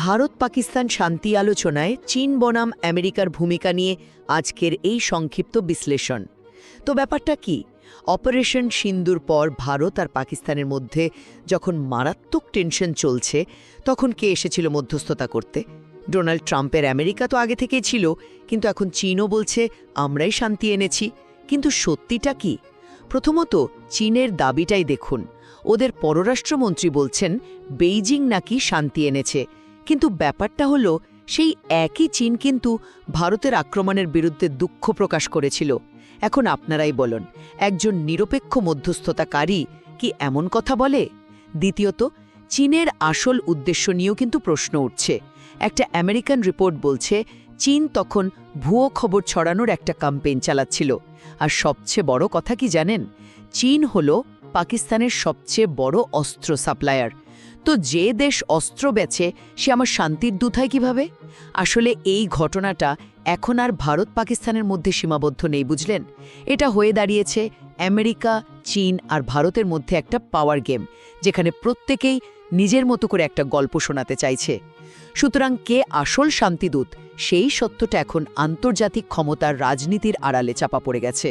ভারত পাকিস্তান শান্তি আলোচনায় চীন বনাম আমেরিকার ভূমিকা নিয়ে আজকের এই সংক্ষিপ্ত বিশ্লেষণ। তো ব্যাপারটা কি? অপারেশন সিন্দুর পর ভারত আর পাকিস্তানের মধ্যে যখন মারাত্মক টেনশন চলছে, তখন কে এসেছিল মধ্যস্থতা করতে? ডোনাল্ড ট্রাম্পের আমেরিকা তো আগে থেকেই ছিল, কিন্তু এখন চীনও বলছে আমরাই শান্তি এনেছি। কিন্তু সত্যিটা কি? প্রথমত চীনের দাবিটাই দেখুন। ওদের পররাষ্ট্রমন্ত্রী বলছেন বেইজিং নাকি শান্তি এনেছে, কিন্তু ব্যাপারটা হলো সেই একই চীন কিন্তু ভারতের আক্রমণের বিরুদ্ধে দুঃখ প্রকাশ করেছিল। এখন আপনারাই বলুন, একজন নিরপেক্ষ মধ্যস্থতাকারী কি এমন কথা বলে? দ্বিতীয়ত, চীনের আসল উদ্দেশ্য নিয়েও কিন্তু প্রশ্ন উঠছে। একটা আমেরিকান রিপোর্ট বলছে চীন তখন ভুয়ো খবর ছড়ানোর একটা ক্যাম্পেইন চালাচ্ছিল। আর সবচেয়ে বড় কথা কি জানেন? চীন হলো পাকিস্তানের সবচেয়ে বড় অস্ত্র সাপ্লায়ার। তো যে দেশ অস্ত্র বেচে সে আমার শান্তির দূত হয় কিভাবে? আসলে এই ঘটনাটা এখন আর ভারত পাকিস্তানের মধ্যে সীমাবদ্ধ নেই, বুঝলেন? এটা হয়ে দাঁড়িয়েছে আমেরিকা, চীন আর ভারতের মধ্যে একটা পাওয়ার গেম, যেখানে প্রত্যেকেই নিজের মতো করে একটা গল্প শোনাতে চাইছে। সুতরাং কে আসল শান্তিদূত, সেই সত্যটা এখন আন্তর্জাতিক ক্ষমতার রাজনীতির আড়ালে চাপা পড়ে গেছে।